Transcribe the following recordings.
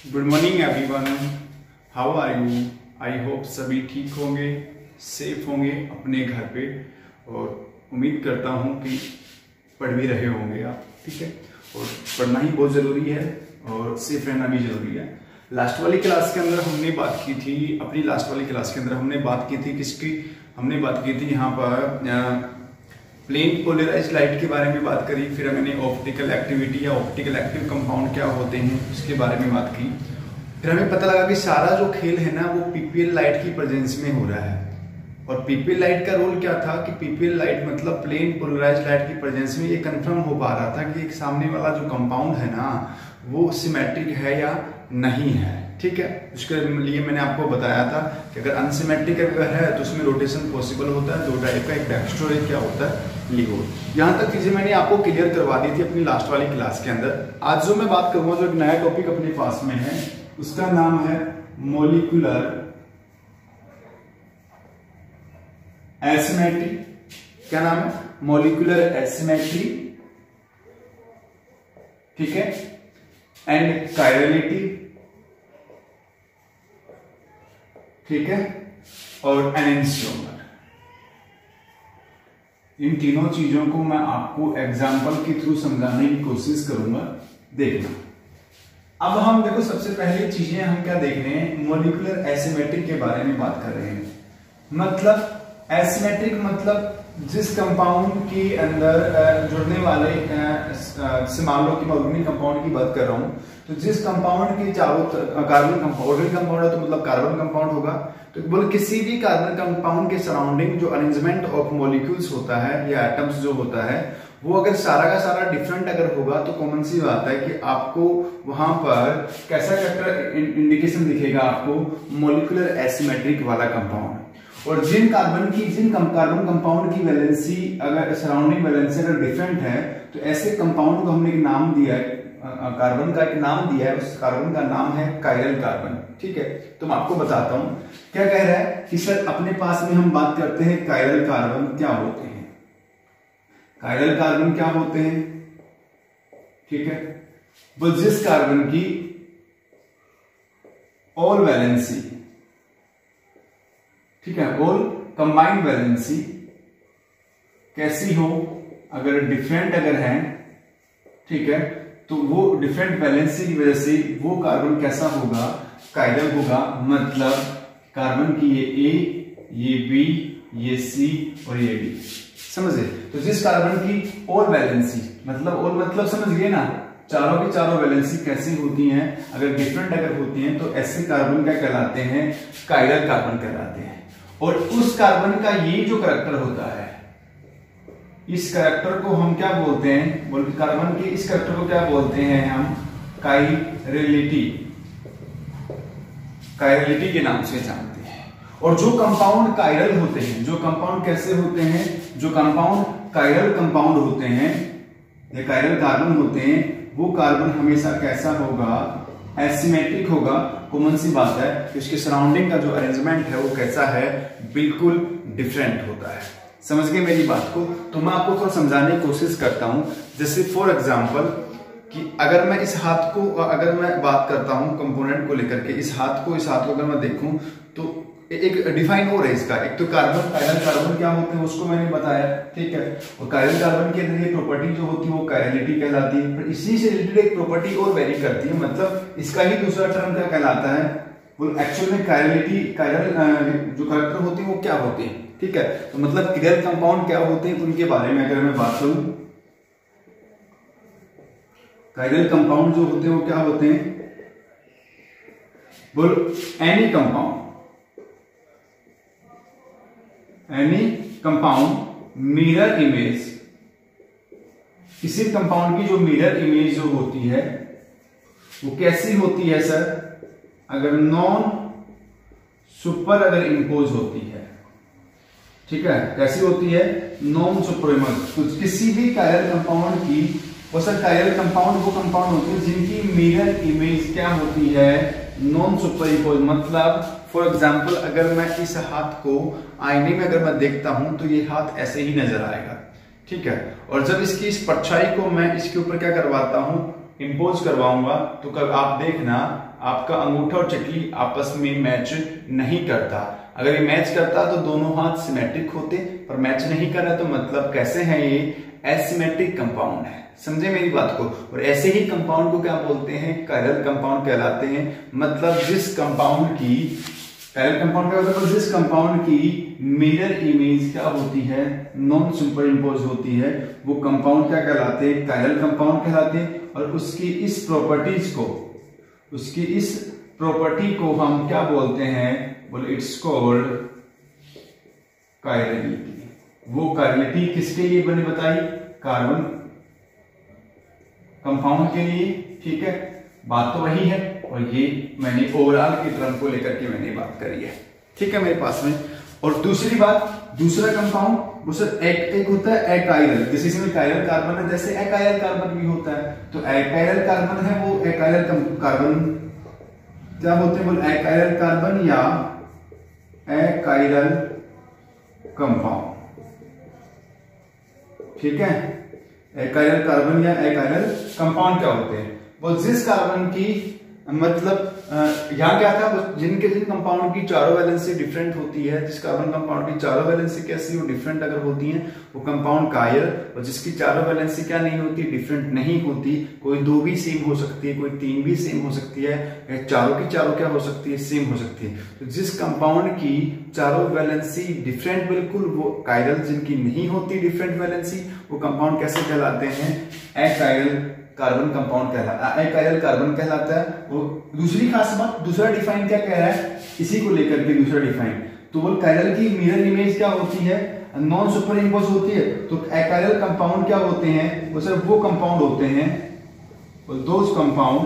Good morning everyone, how are you. I hope सभी ठीक होंगे, सेफ होंगे अपने घर पे, और उम्मीद करता हूँ कि पढ़ भी रहे होंगे आप। ठीक है, और पढ़ना ही बहुत ज़रूरी है और सेफ रहना भी ज़रूरी है। लास्ट वाली क्लास के अंदर हमने बात की थी, अपनी लास्ट वाली क्लास के अंदर हमने बात की थी किसकी, हमने बात की थी यहाँ पर प्लेन पोलराइज्ड लाइट के बारे में बात करी। फिर मैंने ऑप्टिकल एक्टिविटी या ऑप्टिकल एक्टिव कंपाउंड क्या होते हैं उसके बारे में बात की। फिर हमें पता लगा कि सारा जो खेल है ना वो पीपीएल लाइट की प्रेजेंस में हो रहा है। और पीपीएल लाइट का रोल क्या था कि पीपीएल लाइट मतलब प्लेन पोलराइज्ड लाइट की प्रेजेंस में ये कंफर्म हो पा रहा था कि एक सामने वाला जो कंपाउंड है ना वो सिमेट्रिक है या नहीं है। ठीक है, उसके लिए मैंने आपको बताया था कि अगर अनसिमेट्रिक अगर है तो उसमें रोटेशन पॉसिबल होता है। दो टाइप का, एक बैकस्टोर, एक क्या होता है लीगो। यहाँ तक चीजें मैंने आपको क्लियर करवा दी थी अपनी लास्ट वाली क्लास के अंदर। आज जो मैं बात करूंगा, जो एक नया टॉपिक अपने पास में है, उसका नाम है मॉलिक्यूलर एसिमेट्री। क्या नाम है? Molecular asymmetry. ठीक है, एंड कायरलिटी। ठीक है, और एनेंशियोमर। इन तीनों चीजों को मैं आपको एग्जाम्पल के थ्रू समझाने की कोशिश करूंगा, देखना। अब हम देखो, सबसे पहली चीजें हम क्या देख रहे हैं, मॉलिक्यूलर एसिमेट्रिक के बारे में बात कर रहे हैं। मतलब एसिमेट्रिक मतलब जिस कंपाउंड के अंदर जुड़ने वाले से मान लो कि मैं ऑर्गेनिक कंपाउंड की बात कर रहा हूं, तो जिस कंपाउंड के चारों कार्बन कंपाउंड, ऑर्गेनिक कंपाउंड है तो मतलब कार्बन कंपाउंड होगा। तो बोल किसी भी कार्बन कंपाउंड के सराउंडिंग जो अरेंजमेंट ऑफ मॉलिक्यूल्स होता है या एटम्स जो होता है, वो अगर सारा का सारा डिफरेंट अगर होगा तो कॉमन सी बात है कि आपको वहां पर कैसा कैरेक्टर इंडिकेशन दिखेगा, आपको मॉलिक्यूलर एसिमेट्रिक वाला कंपाउंड। और जिन कार्बन कंपाउंड की वैलेंसी अगर सराउंडिंग वैलेंसी अगर डिफरेंट है तो ऐसे कंपाउंड को हमने एक नाम दिया है, कार्बन का एक नाम दिया है, उस कार्बन का नाम है कायरल कार्बन। ठीक है, तो मैं आपको बताता हूं क्या कह रहा है कि सर अपने पास में हम बात करते हैं कायरल कार्बन क्या होते हैं। कायरल कार्बन क्या होते हैं? ठीक है, वो जिस कार्बन की ऑल वैलेंसी, ठीक है, ऑल कंबाइंड वैलेंसी कैसी हो, अगर डिफरेंट अगर है, ठीक है, तो वो डिफरेंट वैलेंसी की वजह से वो कार्बन कैसा होगा, कायरल होगा। मतलब कार्बन की ये ए, ये बी, ये सी और ये डी, समझे? तो जिस कार्बन की ऑल वैलेंसी मतलब समझ गए ना, चारों की चारों वैलेंसी कैसी होती हैं, अगर डिफरेंट अगर होती हैं तो ऐसे कार्बन क्या कहलाते हैं, कायरल कार्बन कहलाते हैं। और उस कार्बन का ये जो करैक्टर होता है, इस करैक्टर को हम क्या बोलते हैं, बोलते कार्बन के इस करैक्टर को क्या बोलते हैं हम, कायरलिटी के नाम से जानते हैं। और जो कंपाउंड कायरल होते हैं, जो कंपाउंड कैसे होते हैं, जो कंपाउंड कायरल कंपाउंड होते हैं या कायरल कार्बन होते हैं, वो कार्बन हमेशा कैसा होगा, एसिमेट्रिक होगा। कॉमन सी बात है कि उसके सराउंडिंग का जो अरेंजमेंट है वो कैसा है, बिल्कुल डिफरेंट होता है। समझ गए मेरी बात को? तो मैं आपको थोड़ा समझाने की कोशिश करता हूं। जैसे फॉर एग्जांपल कि अगर मैं इस हाथ को, अगर मैं बात करता हूं कंपोनेंट को लेकर के, इस हाथ को अगर मैं देखूं तो एक डिफाइन हो रहा है इसका। एक तो कार्बन, कायरल कार्बन क्या होते हैं उसको मैंने बताया, ठीक है। और कायरल कार्बन के अंदर ये प्रॉपर्टी जो होती है वो कायरलिटी कहलाती है। पर इसी से रिलेटेड एक प्रॉपर्टी और वेरी करती है, मतलब इसका ही दूसरा टर्म क्या कहलाता है, वो एक्चुअल में कायरलिटी, कायरल जो कैरेक्टर होते हैं वो क्या होते हैं, ठीक है। तो मतलब कायरल कंपाउंड क्या होते हैं, उनके बारे में अगर मैं बात करूं, कायरल कंपाउंड जो होते हैं वो क्या होते हैं, बोल एनी कंपाउंड मिरर इमेज, किसी कंपाउंड की जो मिरर इमेज जो होती है वो कैसी होती है सर, अगर नॉन सुपर अगर इंपोज होती है, ठीक है, कैसी होती है, नॉन सुपरइम्पोज। तो किसी भी कायरल कंपाउंड की, वो सर कायरल कंपाउंड वो कंपाउंड होते हैं जिनकी मिरर इमेज क्या होती है, नॉन सुपरइम्पोज। मतलब फॉर एग्जाम्पल अगर मैं इस हाथ को आईने में अगर मैं देखता हूं तो ये हाथ ऐसे ही नजर आएगा, ठीक है। और जब इसकी इस परछाई को मैं इसके ऊपर क्या करवाता हूं, इंपोज करवाऊंगा, तो कब आप देखना आपका अंगूठा और चकली आपस में मैच नहीं करता। अगर ये मैच करता तो दोनों हाथ सिमेट्रिक होते, पर मैच नहीं कर रहा तो मतलब कैसे है ये एसिमेट्रिक कंपाउंड है। समझे मेरी बात को। और ऐसे ही कंपाउंड को क्या बोलते हैं, कायरल कंपाउंड कहलाते हैं। मतलब जिस कंपाउंड की कायरल कंपाउंड का मतलब जिस कंपाउंड की मिरर इमेज क्या होती है, नॉन सुपर इम्पोज होती है, वो कंपाउंड क्या कहलाते हैं, कायरल कंपाउंड कहलाते हैं। और उसकी इस प्रॉपर्टी को हम क्या बोलते हैं, बोले इट्स कॉल्ड कायरलिटी। वो कायरलिटी किसके लिए बने बताई, कार्बन कंपाउंड के लिए। ठीक है, बात तो वही है। और ये मैंने ओवरऑल की टर्म को लेकर के मैंने बात करी है। ठीक है मेरे पास में। और दूसरी बात, दूसरा कंपाउंड वो सर एक होता है एकाइरल, जैसे इसमें कायरल कार्बन है, जैसे एकाइरल कार्बन भी होता है। तो एकाइरल कार्बन है वो एकाइरल कार्बन क्या बोलते हैं, बोल एकाइरल कार्बन या एकाइरल कंपाउंड। ठीक है, एकाइरल कार्बन या एकाइरल कंपाउंड क्या होते हैं, वो जिस कार्बन की मतलब यहाँ क्या था, जिन कंपाउंड की चारों वैलेंसी डिफरेंट होती है, जिस कार्बन कंपाउंड की चारों वैलेंसी कैसी वो डिफरेंट अगर होती है वो कंपाउंड कायर। और जिसकी चारों वैलेंसी क्या नहीं होती, डिफरेंट नहीं होती, कोई 2 भी सेम हो सकती है, कोई 3 भी सेम हो सकती है, चारों की चारों क्या हो सकती है, सेम हो सकती है। तो जिस कंपाउंड की चारों वैलेंसी डिफरेंट बिल्कुल, वो कायरल। जिनकी नहीं होती डिफरेंट वैलेंसी, वो कंपाउंड कैसे कहलाते हैं, एकाइरल कार्बन कंपाउंड कहलाता है, एकाइरल कार्बन कहलाता है। वो दूसरी खास बात, दूसरा डिफाइन क्या कह रहा है, इसी को लेकर के दूसरा डिफाइन, तो वो कायरल की मिरर इमेज क्या होती है, नॉन सुपर इम्पोज होती है। तो एकाइरल कंपाउंड क्या होते हैं, वो सिर्फ वो कंपाउंड होते हैं, those compound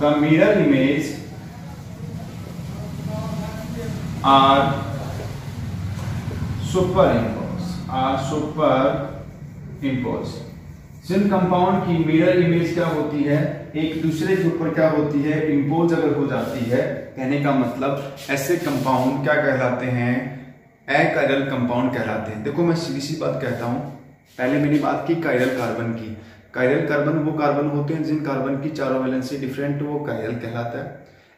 the mirror image are superimpose. जिन कंपाउंड की मिरर इमेज क्या होती है, एक दूसरे के ऊपर क्या होती है, इम्पोज अगर हो जाती है, कहने का मतलब ऐसे कंपाउंड क्या कहलाते हैं, एकाइरल कंपाउंड कहलाते हैं। देखो मैं सीधी सी बात कहता हूं, पहले मैंने बात की कायरल कार्बन की। कायरल कार्बन वो कार्बन होते हैं जिन कार्बन की चारों वैलेंसी डिफरेंट, वो कायरल कहलाता है।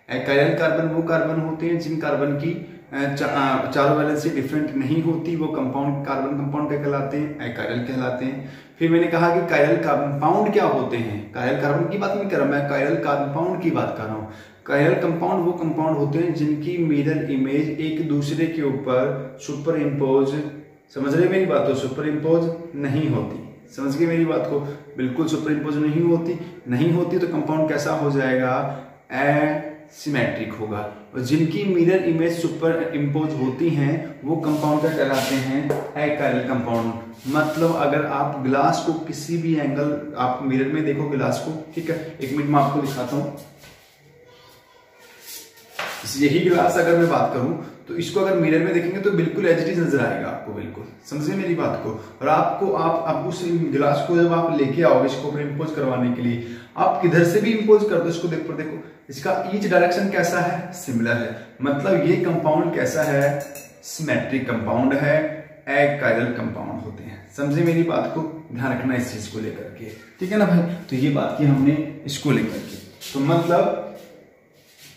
एकाइरल कार्बन वो कार्बन होते हैं जिन कार्बन की चारों वैलेंसी डिफरेंट नहीं होती, वो कंपाउंड कार्बन कंपाउंड क्या कहलाते हैं, एकाइरल कहलाते हैं। फिर मैंने कहा कि कायरल कंपाउंड क्या होते हैं, कायरल कार्बन की बात नहीं कर रहा मैं, कायरल कंपाउंड की बात कर रहा हूँ। कायरल कंपाउंड वो कंपाउंड होते हैं जिनकी मिरर इमेज एक दूसरे के ऊपर सुपर इम्पोज, समझ रहे मेरी बात, तो सुपर इम्पोज नहीं होती। समझ गए मेरी बात को, बिल्कुल सुपर इम्पोज नहीं होती तो कंपाउंड कैसा हो जाएगा, एसिमेट्रिक होगा। और जिनकी मिरर इमेज सुपर इम्पोज होती हैं वो कंपाउंड क्या कहलाते हैं, एकाइरल कंपाउंड। मतलब अगर आप ग्लास को किसी भी एंगल, आप मिरर में देखो ग्लास को, ठीक है, एक मिनट में आपको दिखाता हूं। यही ग्लास अगर मैं बात करूं तो इसको अगर मिरर में देखेंगे तो बिल्कुल एज इट इज नजर आएगा आपको, बिल्कुल समझे मेरी बात को। और आपको आप उस गिलास को जब आप लेके आओगे इसको ऊपर इम्पोज करवाने के लिए, आप किधर से भी इम्पोज कर दो इसको, देखो इसका ईच डायरेक्शन कैसा है, सिमिलर है। मतलब ये कंपाउंड कैसा है, सिमेट्रिक कंपाउंड है, एकाइरल कंपाउंड होते हैं। समझे मेरी बात को, ध्यान रखना इस चीज को लेकर के, ठीक है ना भाई। तो ये बात की हमने इसको लेकर के, तो मतलब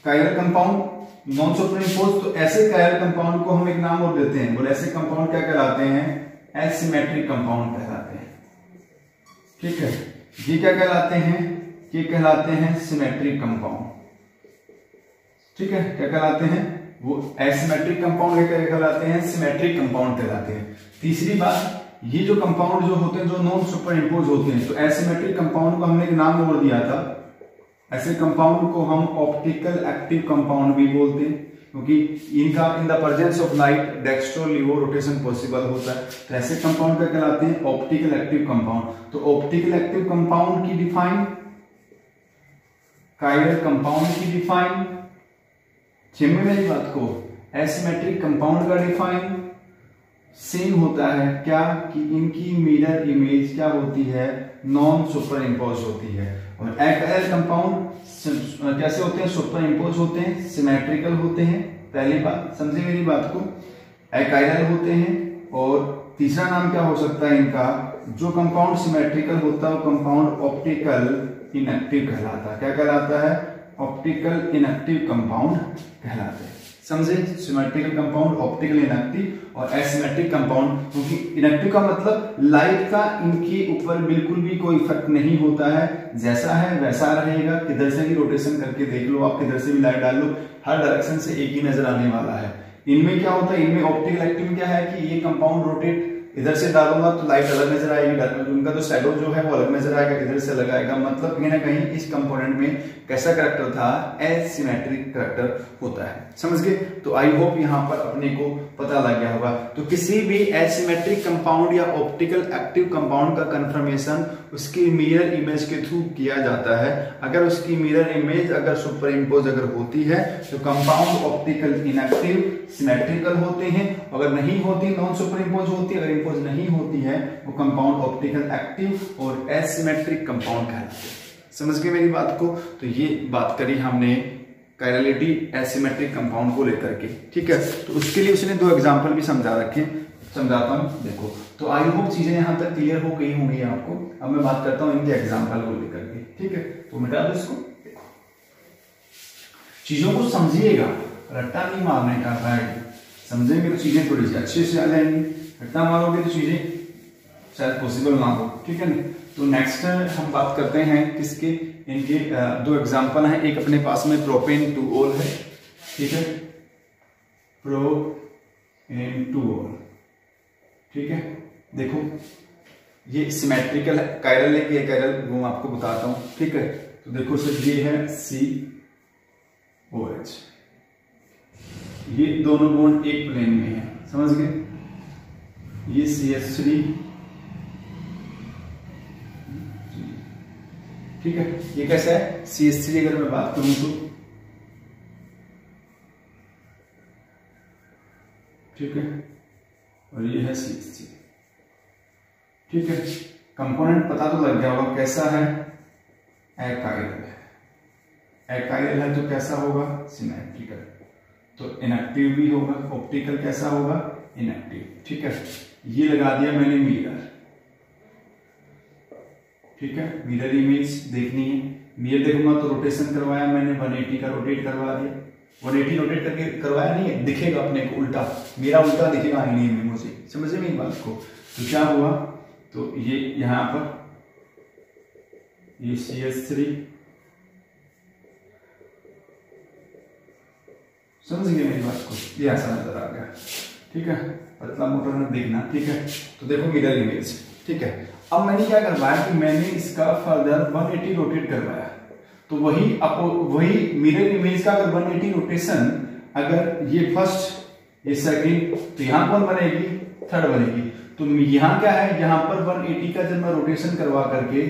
chiral compound non super impose. तो ऐसे कायरल कंपाउंड को हम एक नाम और देते हैं, बोले ऐसे कंपाउंड क्या कहलाते हैं, एसिमेट्रिक कंपाउंड कहलाते हैं। ठीक है, ये क्या कहलाते हैं, ये कहलाते हैं सिमेट्रिक कंपाउंड। ठीक है, क्या कहलाते हैं, वो एसिमेट्रिक कंपाउंड क्या कहलाते हैं, सिमेट्रिक कंपाउंड कहलाते हैं। तीसरी बात, ये जो कंपाउंड जो होते हैं जो नॉन सुपर इम्पोज होते हैं, तो एसिमेट्रिक कंपाउंड को हमने एक नाम और दिया था, ऐसे कंपाउंड को हम ऑप्टिकल एक्टिव कंपाउंड भी बोलते हैं, क्योंकि इनका in the presence of light dextro लिवो rotation possible होता है। तो ऐसे कंपाउंड क्या कहलाते हैं, ऑप्टिकल एक्टिव कंपाउंड। तो ऑप्टिकल एक्टिव कंपाउंड की डिफाइन, कायरल कंपाउंड की डिफाइन, समझ मेरी बात को, एसिमेट्रिक कंपाउंड का डिफाइन सेम होता है क्या, कि इनकी मिरर इमेज क्या होती है, नॉन सुपर इम्पोज होती है। और एकाइरल कंपाउंड कैसे होते हैं, सुपर इम्पोज होते हैं, सिमेट्रिकल होते हैं। पहली बात समझे मेरी बात को, एकाइरल होते हैं। और तीसरा नाम क्या हो सकता है इनका, जो कंपाउंड सिमेट्रिकल होता है वो कंपाउंड ऑप्टिकल इनएक्टिव कहलाता है। क्या कहलाता है, ऑप्टिकल इनएक्टिव कंपाउंड कहलाते हैं। समझे? सिमेट्रिकल कंपाउंड, ऑप्टिकल इनएक्टिव और एसिमेट्रिक कंपाउंड। क्योंकि इनएक्टिव का मतलब लाइट का इनके ऊपर बिल्कुल भी कोई इफेक्ट नहीं होता है, जैसा है वैसा रहेगा। किधर से भी रोटेशन करके देख लो आप, किधर से भी लाइट डाल लो, हर डायरेक्शन से एक ही नजर आने वाला है। इनमें क्या होता है, इनमें ऑप्टिकल एक्टिव क्या है कि ये कंपाउंड रोटेट इधर से डालूंगा तो लाइट अलग नजर आएगी, उनका तो शैडो जो है वो अलग नजर आएगा, इधर से अलग आएगा। मतलब कहीं ना कहीं इस कंपोनेंट में कैसा करैक्टर था, एसिमेट्रिक करैक्टर होता है। समझ गए? तो आई होप यहाँ पर अपने को पता लग गया होगा। तो किसी भी एसिमेट्रिक कंपाउंड या ऑप्टिकल एक्टिव कंपाउंड का कंफर्मेशन उसकी मिरर इमेज के थ्रू किया जाता है। अगर उसकी मिरर इमेज अगर सुपर इम्पोज अगर होती है तो कंपाउंड ऑप्टिकल इनएक्टिव सिमेट्रिकल होते हैं, अगर नहीं होती नॉन सुपर इम्पोज होती, अगर इम्पोज नहीं होती है वो कंपाउंड ऑप्टिकल एक्टिव और एसिमेट्रिक कंपाउंड कहलाते हैं। समझ गए मेरी बात को? तो ये बात करी हमने कायरलिटी एसिमेट्रिक कंपाउंड को लेकर के, ठीक है। तो उसके लिए उसने दो एग्जांपल भी समझा रखे, समझाता हूं। देखो, तो आई होप चीजें यहां तक क्लियर हो गई होंगी आपको। अब मैं बात करता हूं इनके एग्जांपल को लेकर के, ठीक है। तो मिटा दो इसको। देखो, चीजों को समझिएगा, रट्टा नहीं मारने का भाई। समझेंगे तो चीजें थोड़ी सी अच्छे से आ जाएंगी, रट्टा मारोगे तो चीजें शायद पॉसिबल ना हो, ठीक है ना। तो नेक्स्ट हम बात करते हैं किसके, इनके दो एग्जांपल हैं। एक अपने पास में प्रोपेन टू ओल है, ठीक है, प्रोपेन टू ओल, ठीक है। देखो ये सिमेट्रिकल है, कायरल है कि कायरल वो आपको बताता हूं, ठीक है। तो देखो सर ये है COH, ये दोनों बॉन्ड एक प्लेन में है, समझ गए। ये CH3, ठीक है। ये कैसा है CH3, अगर मैं बात करूं तो, ठीक है, और ये है CH3, ठीक है। कंपोनेंट पता तो लग गया होगा कैसा है, एकाइरल है। एकाइरल है तो कैसा होगा, सिमेट्रिकल, तो इनएक्टिव भी होगा। ऑप्टिकल कैसा होगा, इनएक्टिव, ठीक है। ये लगा दिया मैंने मिरर, ठीक है। मिरर इमेज देखनी है, मिरर देखूंगा तो रोटेशन करवाया मैंने, 180 का रोटेट करवा दिया। 180 रोटेट करके करवाया नहीं है, दिखेगा अपने को उल्टा, मेरा उल्टा दिखेगा आईने में मुझे, समझे मेरी बात को। तो क्या हुआ, तो ये यहां पर ये CH3, समझ गए मेरी बात को, ये ऐसा नजर आ गया, ठीक है। पतला मोटा न देखना, ठीक है। तो देखो मिरर इमेज, ठीक है। अब मैंने क्या करवाया कि मैंने इसका फर्दर 180 रोटेट करवाया, तो वही मिरर इमेज का अगर 180 रोटेशन, अगर ये फर्स्ट ये सेकंड, तो यहां कौन बनेगी, थर्ड बनेगी। तो यहां क्या है, यहां पर 180 का जब मैं रोटेशन करवा करके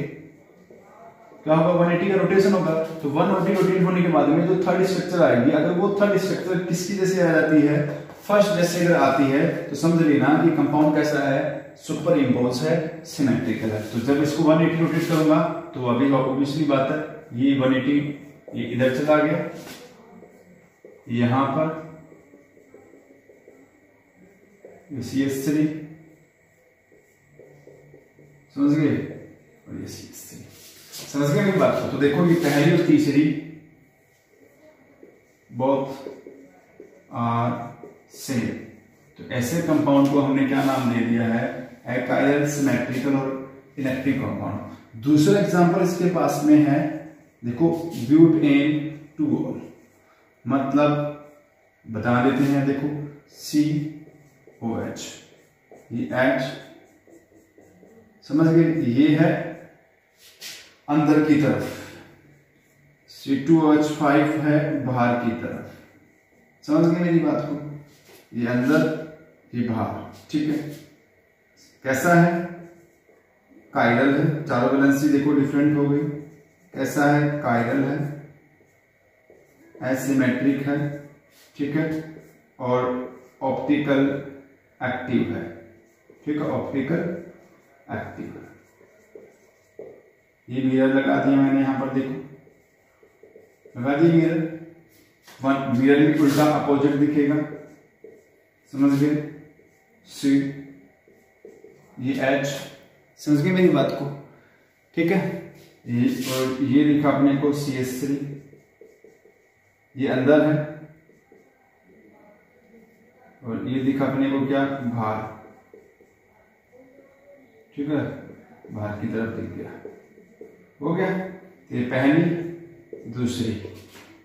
क्या होगा, 180 का रोटेशन होगा। तो 180 रोटेट होने के बाद में जो थर्ड स्ट्रक्चर आएगी, अगर वो थर्ड स्ट्रक्चर किसकी जैसे आ जाती है, फर्स्ट जैसे अगर आती है, तो समझ लेना कि कंपाउंड कैसा है, सुपर इम्पोज है, सिमेट्रिकल है। तो जब इसको 180 रोटेट करूंगा तो अभी ऑब्वियसली बात है, ये 180 ये इधर चला गया, यहां पर CH3, समझ गए, और ये CH3, समझ गए मेरी बात को। तो देखो ये पहली और तीसरी बोथ आर सेम, तो ऐसे कंपाउंड को हमने क्या नाम दे दिया है, एकाइरल, सिमेट्रिकल और इनएक्टिव कंपाउंड। दूसरा एग्जांपल इसके पास में है, देखो ब्यूटेन टू ओल, मतलब बता देते हैं, देखो COH, ये H, समझ गए, ये है अंदर की तरफ, C2H5 है बाहर की तरफ, समझ गए मेरी बात को, ये अंदर ये बाहर, ठीक है। कैसा है, कायरल है, चारों वैलेंसी देखो डिफरेंट हो गई, कैसा है, कायरल है, एसिमेट्रिक है, ठीक है, और ऑप्टिकल एक्टिव है, ठीक है, ऑप्टिकल एक्टिव है। ये मिरर लगा दिया मैंने यहां पर, देखो लगा दिया मिरर, मिरर में उल्टा अपोजिट दिखेगा, समझ गए, C, ये H, समझ गए मेरी बात को, ठीक है। ये और ये लिखा अपने को CH3, ये अंदर है और ये दिखा अपने को क्या, भार, ठीक है, भार की तरफ दिख गया, हो गया। ये पहली, दूसरी।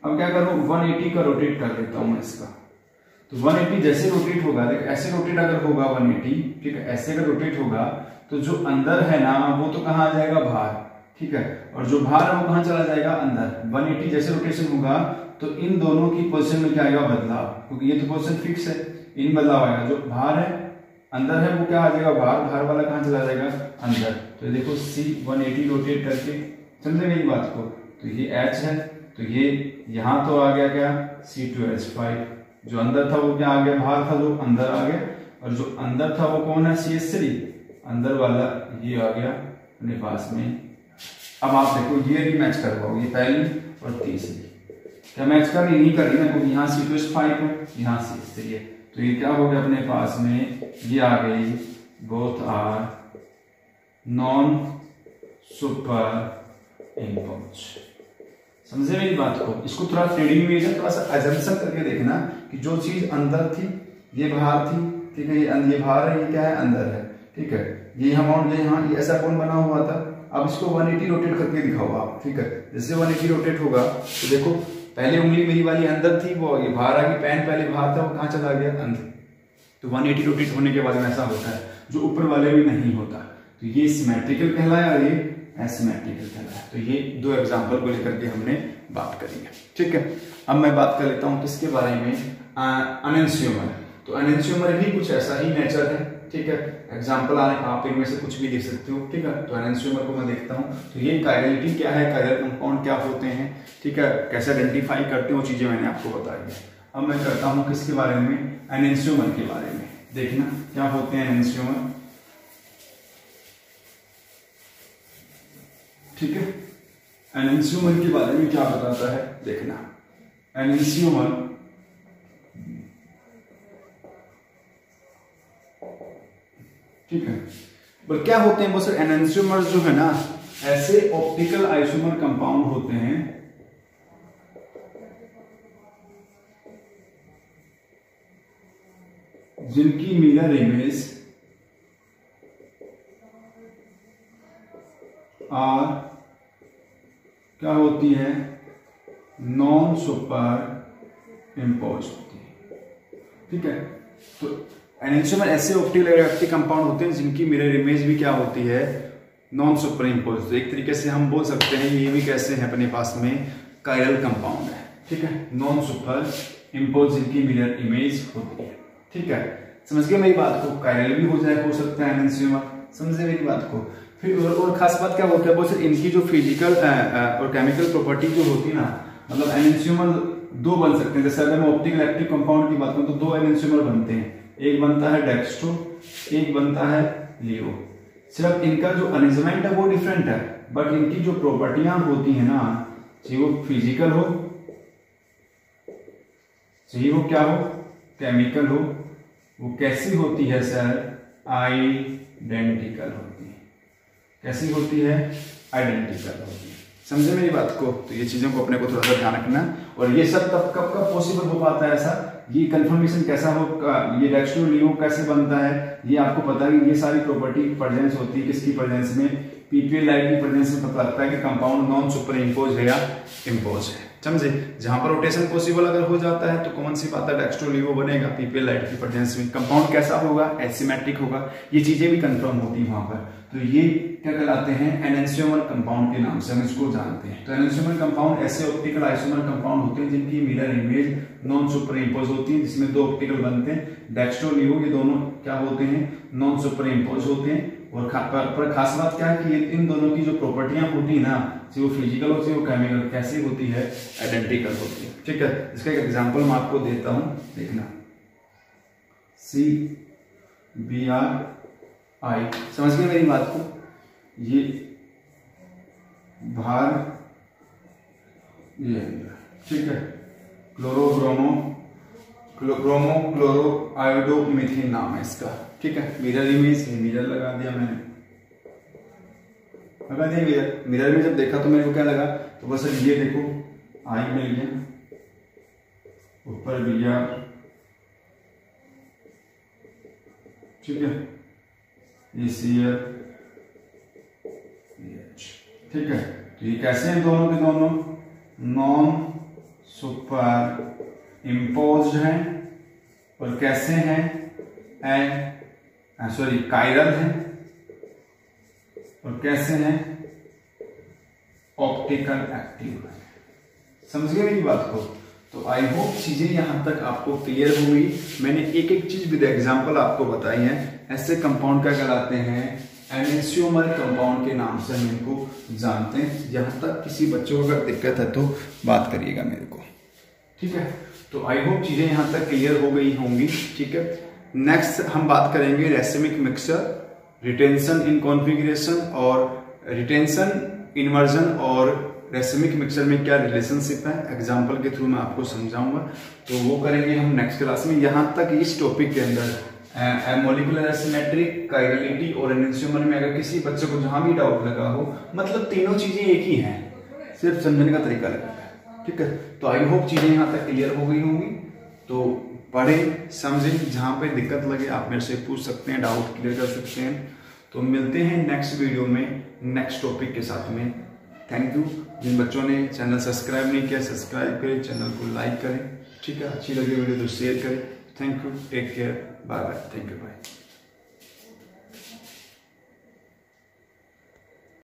अब क्या करूं, 180 का रोटेट कर देता हूं मैं इसका। तो 180 जैसे रोटेट होगा, देख ऐसे रोटेट अगर होगा 180, ठीक है, ऐसे अगर रोटेट होगा तो जो अंदर है ना वो तो कहाँ आ जाएगा, बाहर, ठीक है, और जो बाहर है वो कहाँ चला जाएगा, अंदर। 180 जैसे रोटेशन होगा तो इन दोनों की पोजीशन में क्या आएगा, बदलाव, क्योंकि ये तो पोजीशन फिक्स है, इन बदलाव आएगा। जो बाहर है, अंदर है, वो क्या आ जाएगा, बाहर, बाहर वाला कहाँ चला जाएगा, अंदर। तो देखो C 180 रोटेट करके, समझे मेरी बात को। तो ये H है, तो ये यहाँ तो आ गया क्या, C2H5, जो अंदर था वो क्या आ गया, बाहर था जो अंदर आ गया, और जो अंदर था वो कौन है, CH3, अंदर वाला ये आ गया अपने पास में। अब आप देखो ये भी मैच कर पाओ, ये पहली और तीसरी क्या मैच कर रही, नहीं कर रही ना, क्योंकि यहाँ C2H5 है, यहाँ CH3 है। तो ये क्या हो गया अपने पास में, ये आ गई, both are non superimpose. समझे मेरी बात को। इसको थोड़ा ट्रेडिंग में थोड़ा सा अजम्पशन करके देखना कि जो चीज अंदर थी ये बाहर थी, ठीक है, ये बाहर है, ये क्या है, अंदर है, ठीक है, ये अमाउंट यहाँ ये ऐसा कौन बना हुआ था। अब इसको 180 रोटेट करके दिखाओ आप, ठीक है, जैसे 180 रोटेट होगा तो देखो पहले उंगली मेरी वाली अंदर थी, वो ये बाहर आ गई, पेन पहले बाहर था, वो कहाँ चला गया, अंदर। तो 180 रोटेट होने के बाद में ऐसा होता है, जो ऊपर वाले में नहीं होता। तो ये सिमेट्रिकल कहलाया और ये एसिमेट्रिकल कहलाया। तो ये दो एग्जांपल को लेकर के हमने बात करी है, ठीक है। अब मैं बात कर लेता हूँ किसके बारे में, एनेंशियोमर। तो एनेंशियोमर भी कुछ ऐसा ही नेचर है, ठीक है, एग्जाम्पल आप इनमें से कुछ भी देख सकते हो, ठीक है। तो एनेंशियोमर को मैं देखता हूँ, तो ये कायरलिटी क्या है, कायरल कंपाउंड क्या होते हैं, ठीक है, कैसे आइडेंटिफाई करते हो, चीजें मैंने आपको बताई है। अब मैं करता हूँ किसके बारे में, एनेंशियोमर के बारे में। देखना क्या होते हैं एनेंशियोमर, ठीक है। एनेंशियोमर के बारे में क्या बताता है, देखना। एनेंशियोमर ठीक है, पर क्या होते हैं वो सर, एनेंशियोमर जो है ना ऐसे ऑप्टिकल आइसोमर कंपाउंड होते हैं जिनकी मिरर इमेज और क्या होती है, नॉन सुपर इम्पोज होती है, ठीक है। तो एनेंशियोमर ऐसे ऑप्टिकल कंपाउंड होते हैं जिनकी मिरर इमेज भी क्या होती है, नॉन सुपर इम्पोज। तो एक तरीके से हम बोल सकते हैं ये भी कैसे है अपने पास में, कायरल कंपाउंड है, ठीक है, नॉन सुपर इम्पोज जिनकी मिरर इमेज होती है, ठीक है। समझ गए मेरी बात को, कायरल भी हो सकता है एनेंशियोमर, समझे मेरी बात को। फिर और खास बात क्या होता है वो सर, इनकी जो फिजिकल और केमिकल प्रॉपर्टी जो होती है ना, मतलब एनेंशियोमर दो बन सकते हैं। जैसे अगर मैं ऑप्टिकल एक्टिव कंपाउंड की बात करूं तो दो एनेंशियोमर बनते हैं, एक बनता है डेक्स्ट्रो, एक बनता है लियो। सिर्फ इनका जो अरेंजमेंट है वो डिफरेंट है, बट इनकी जो प्रॉपर्टियां होती है ना, चाहे वो फिजिकल हो, चाहे वो क्या हो, केमिकल हो, वो कैसी होती है सर, आइडेंटिकल होती है। कैसी होती है, आइडेंटिकल होती है। समझे मेरी बात को। तो ये चीजों को अपने को थोड़ा सा ध्यान रखना। और ये सब तब कब कब पॉसिबल हो पाता है ऐसा, ये कंफर्मेशन कैसा हो, ये डेक्स्ट्रो लियो कैसे बनता है, ये आपको पता है कि ये सारी प्रॉपर्टी प्रेजेंस होती है किसकी प्रेजेंस में, पीपीएल लाइट की प्रेजेंस में पता लगता है कि कंपाउंड नॉन सुपर इम्पोज है या इम्पोज है। समझे, जहां पर रोटेशन पॉसिबल अगर हो जाता है तो कौन सी बात है, डेक्स्ट्रो लियो बनेगा पीपीएल लाइट की प्रेजेंस में। कंपाउंड कैसा होगा, एसिमेट्रिक होगा, ये चीजें भी कंफर्म होती है वहां पर। तो ये क्या कहलाते हैं, एनेंशियोमर कंपाउंड के नाम से हम इसको जानते हैं। तो एनेंशियोमर कंपाउंड ऐसे ऑप्टिकल आइसोमर कंपाउंड होते हैं जिनकी mirror image non super impose होती है, जिसमें दो ऑप्टिकल बनते हैं, डेक्स्ट्रो लियो, ये दोनों क्या होते हैं, नॉन सुपर इम्पोज होते हैं। और खास बात क्या है कि इन दोनों की जो प्रॉपर्टियां होती है ना, चाहे वो फिजिकल हो चाहे वो केमिकल, कैसी होती है, आइडेंटिकल होती है, ठीक है। इसका एक एग्जांपल मैं आपको देता हूं, देखना। CBr(I) समझ गए मेरी बात को। ये भार, ये ठीक है, क्लोरोब्रोमो क्लोरो आयोडोमिथेन नाम है इसका, ठीक है। मिरर इमेज, मिरर लगा दिया मैंने, लगा दिया मिरर। मिरर में जब देखा तो मेरे को क्या लगा, तो बस ये देखो आई मिल गया, ऊपर VR, ठीक है, ECF, ठीक है। तो ये कैसे हैं दोनों के दोनों? नॉन सुपर इम्पोज्ड हैं और कैसे हैं? कायरल हैं और कैसे हैं? ऑप्टिकल एक्टिव है। समझ गए मेरी बात को? तो आई होप चीजें यहां तक आपको क्लियर हुई। मैंने एक एक चीज विद एग्जांपल आपको बताई है। ऐसे कंपाउंड क्या कहलाते हैं? एनेंशियोमर कंपाउंड के नाम से हम इनको जानते हैं। जहां तक किसी बच्चों को अगर दिक्कत है तो बात करिएगा मेरे को, ठीक है। तो आई होप चीजें यहां तक क्लियर हो गई होंगी, ठीक है। नेक्स्ट हम बात करेंगे racemic mixture, retention in configuration और रिटेंशन इन्वर्जन और रेसिमिक मिक्सचर में क्या रिलेशनशिप है, एग्जांपल के थ्रू मैं आपको समझाऊंगा। तो वो करेंगे हम नेक्स्ट क्लास में। यहां तक इस टॉपिक के अंदर मॉलिक्यूलर एसिमेट्री, कायरलिटी और एनेंशियोमर में अगर किसी बच्चे को जहां भी डाउट लगा हो, मतलब तीनों चीजें एक ही हैं, सिर्फ समझने का तरीका लगा है, ठीक है। तो आई होप चीजें यहां तक क्लियर हो गई होंगी। तो पढ़ें, समझें, जहां पे दिक्कत लगे आप मेरे से पूछ सकते हैं, डाउट क्लियर कर सकते हैं। तो मिलते हैं नेक्स्ट वीडियो में नेक्स्ट टॉपिक के साथ में। Thank you. जिन बच्चों ने चैनल सब्सक्राइब नहीं किया, सब्सक्राइब करें, चैनल को लाइक करें, ठीक है। अच्छी लगी वीडियो तो शेयर करें। Thank you, take care, bye bye, thank you, bye.